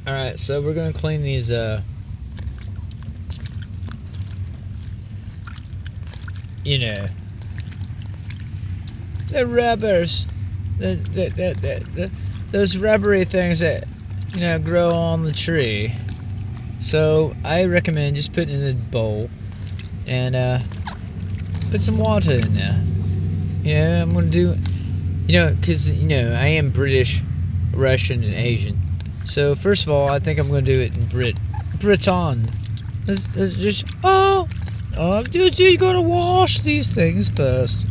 Alright, so we're gonna clean these you know, the rubbers, those rubbery things that, you know, grow on the tree. So I recommend just putting it in a bowl and put some water in there. You know, I'm gonna do, you know, because, you know, I am British, Russian, and Asian. So first of all, I think I'm gonna do it in Breton. Let's just dude, you gotta wash these things first.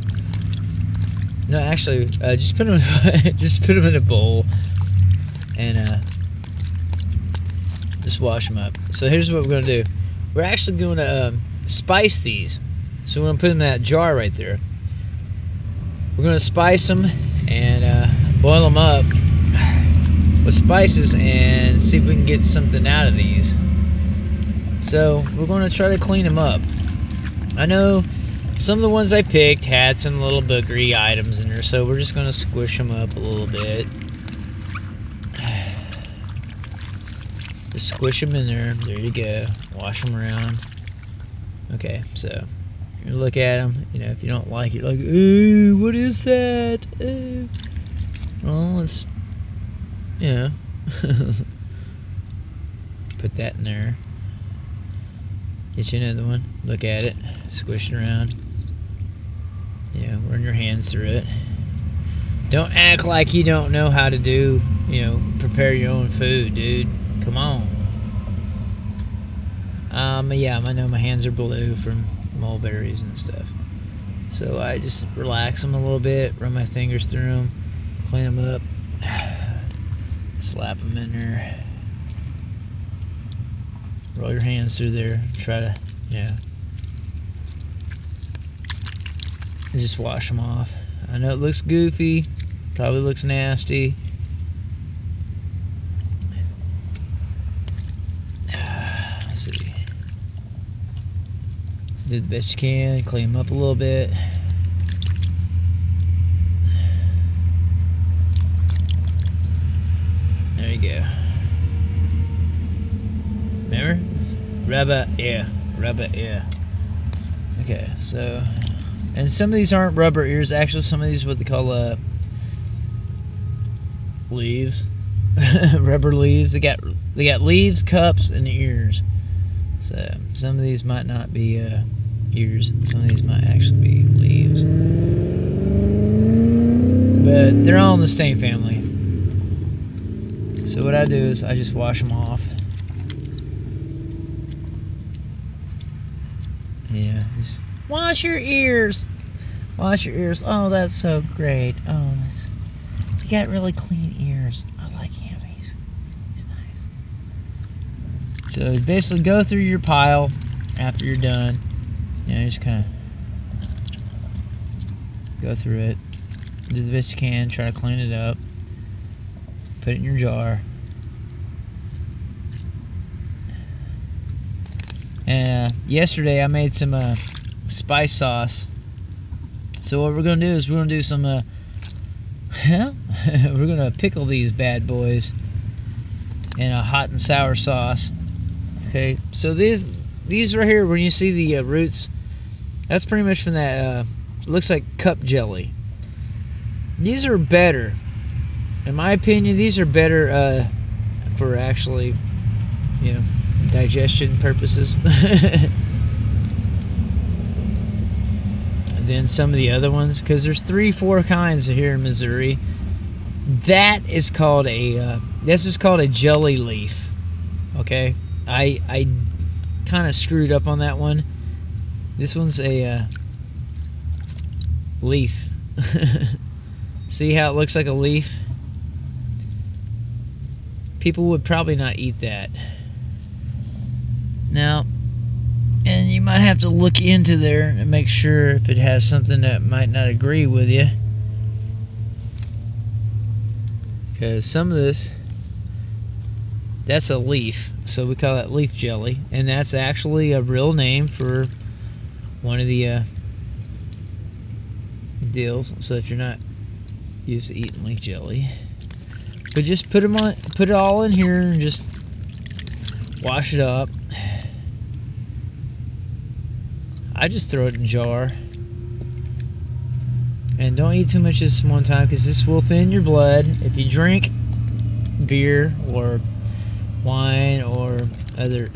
No, actually, just put them in a bowl and just wash them up. So here's what we're gonna do. We're actually gonna spice these. So we're gonna put them in that jar right there. We're gonna spice them and boil them up with spices and see if we can get something out of these. So we're gonna try to clean them up. I know some of the ones I picked had some little boogery items in there, so we're just gonna squish them up a little bit. Just squish them in there. There you go. Wash them around. Okay, so you look at them. You know, if you don't like it, like, ooh, what is that? Ooh. Well, it's, you know, put that in there. Get you another one. Look at it. Squish it around. Yeah, run your hands through it. Don't act like you don't know how to do, you know, prepare your own food, dude. Come on. Yeah, I know my hands are blue from mulberries and stuff. So I just relax them a little bit, run my fingers through them, clean them up, slap them in there. Roll your hands through there. Try to, yeah. And just wash them off. I know it looks goofy. Probably looks nasty. Let's see. Do the best you can. Clean them up a little bit. There you go. Remember? Rubber, yeah. Rubber, yeah. Okay, so, and some of these aren't rubber ears. Actually, some of these are what they call leaves. Rubber leaves. They got leaves, cups, and ears. So some of these might not be ears. Some of these might actually be leaves. But they're all in the same family. So what I do is I just wash them off. Yeah, just wash your ears. Wash your ears. Oh, that's so great. Oh, you got really clean ears. I like him. He's nice. So basically, go through your pile after you're done. You know, just kind of go through it. Do the best you can. Try to clean it up. Put it in your jar. And yesterday I made some spice sauce. So what we're gonna do is we're gonna do some we're gonna pickle these bad boys in a hot and sour sauce. Okay, so these right here, when you see the roots, that's pretty much from that looks like cup jelly. These are better, in my opinion. These are better for actually, you know, digestion purposes. And then some of the other ones, because there's 3-4 kinds here in Missouri. That is called a this is called a jelly leaf. Okay, I kind of screwed up on that one. This one's a leaf. See how it looks like a leaf? People would probably not eat that. Now, and you might have to look into there and make sure if it has something that might not agree with you. Because some of this, that's a leaf, so we call that leaf jelly, and that's actually a real name for one of the deals. So if you're not used to eating leaf jelly, but just put it all in here and just wash it up. I just throw it in a jar. And don't eat too much this one time, because this will thin your blood. If you drink beer or wine or other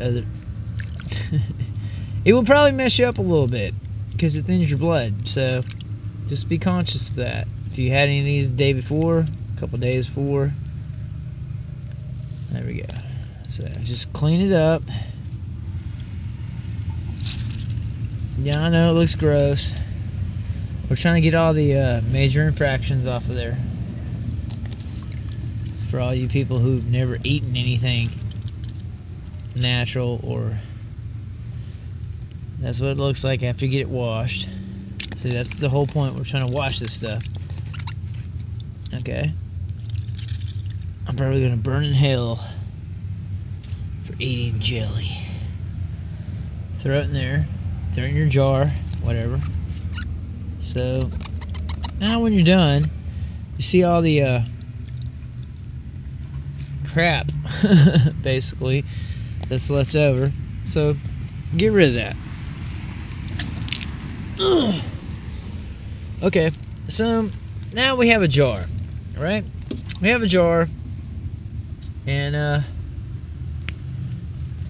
it will probably mess you up a little bit because it thins your blood. So just be conscious of that. If you had any of these the day before, a couple days before, there we go. So just clean it up. Yeah, I know it looks gross. We're trying to get all the major infractions off of there. For all you people who've never eaten anything natural, or that's what it looks like after you get it washed. See, that's the whole point. We're trying to wash this stuff. Okay. I'm probably gonna burn in hell for eating jelly. Throw it in there. Throw it in your jar. Whatever. So now when you're done, you see all the crap basically that's left over. So get rid of that. Ugh. Okay, so now we have a jar, right? We have a jar, and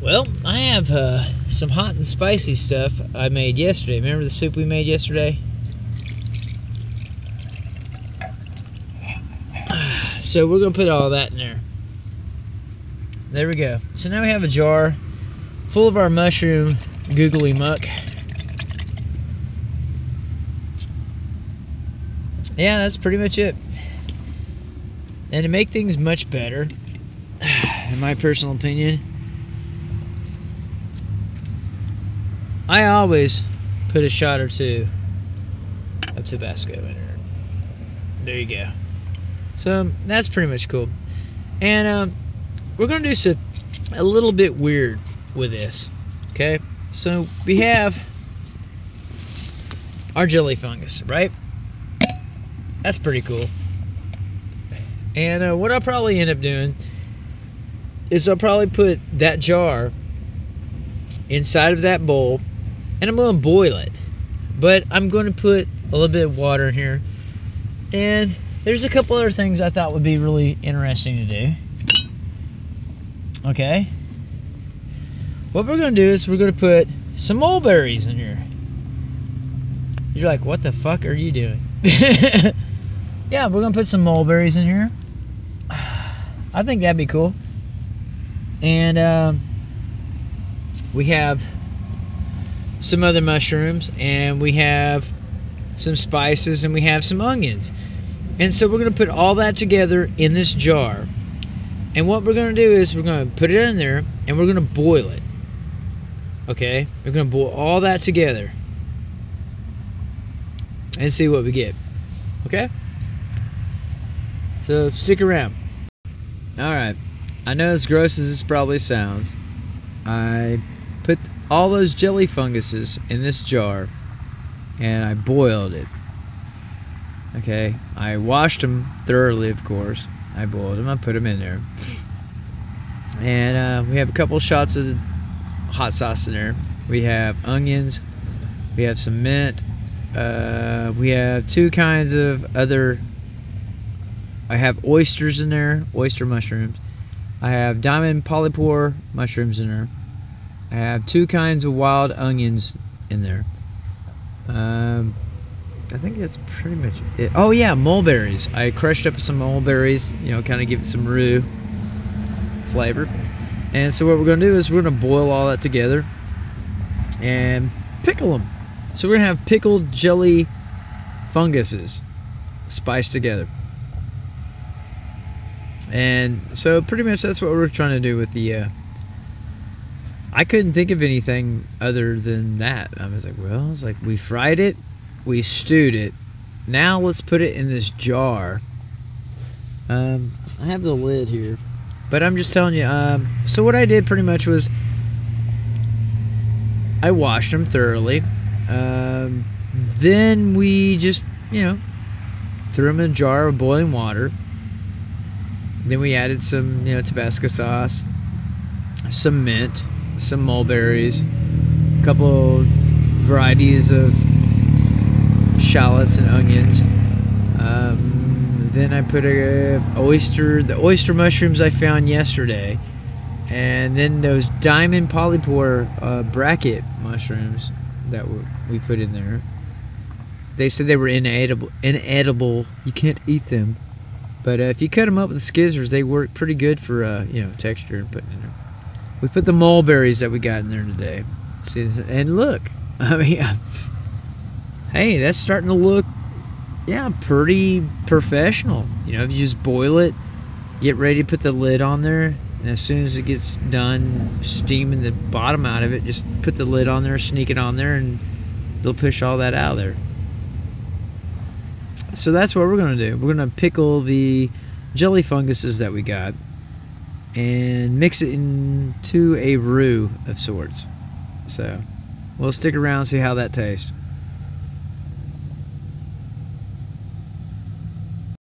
well, I have some hot and spicy stuff I made yesterday. Remember the soup we made yesterday? So we're gonna put all that in there. There we go. So now we have a jar full of our mushroom googly muck. Yeah, that's pretty much it. And to make things much better, in my personal opinion, I always put a shot or two of Tabasco in there. There you go. So that's pretty much cool. And we're gonna do a little bit weird with this. Okay, so we have our jelly fungus, right? That's pretty cool. And what I'll probably end up doing is I'll probably put that jar inside of that bowl, and I'm going to boil it. But I'm going to put a little bit of water in here. And there's a couple other things I thought would be really interesting to do. Okay. What we're going to do is we're going to put some mulberries in here. You're like, what the fuck are you doing? Yeah, we're going to put some mulberries in here. I think that'd be cool. And we have some other mushrooms, and we have some spices, and we have some onions. And so we're going to put all that together in this jar. And what we're going to do is we're going to put it in there, and we're going to boil it. Okay? We're going to boil all that together and see what we get. Okay? So stick around. Alright. I know as gross as this probably sounds, I put all those jelly funguses in this jar and I boiled it. Okay? I washed them thoroughly, of course. I boiled them. I put them in there. And we have a couple shots of hot sauce in there. We have onions. We have some mint. We have two kinds of other. I have oysters in there, oyster mushrooms. I have diamond polypore mushrooms in there. I have two kinds of wild onions in there. I think that's pretty much it. Oh yeah, mulberries. I crushed up some mulberries, you know, kind of give it some roux flavor. And so what we're going to do is we're going to boil all that together and pickle them. So we're going to have pickled jelly funguses spiced together. And so pretty much that's what we're trying to do with the I couldn't think of anything other than that. I was like, well, it's like we fried it, we stewed it, now let's put it in this jar. I have the lid here, but I'm just telling you, so what I did pretty much was I washed them thoroughly. Then we just, you know, threw them in a jar of boiling water. Then we added some, you know, Tabasco sauce. some mint, some mulberries, a couple varieties of shallots and onions. Then I put the oyster mushrooms I found yesterday, and then those diamond polypore bracket mushrooms that we put in there. They said they were inedible. You can't eat them, but if you cut them up with the skizzers, they work pretty good for texture and putting in there. We put the mulberries that we got in there today. See, and look, I mean, hey, that's starting to look, pretty professional. If you just boil it, get ready to put the lid on there, and as soon as it gets done steaming the bottom out of it, just put the lid on there, sneak it on there, and they'll push all that out of there. So that's what we're going to do. We're going to pickle the jelly funguses that we got and mix it into a roux of sorts. So we'll stick around and see how that tastes.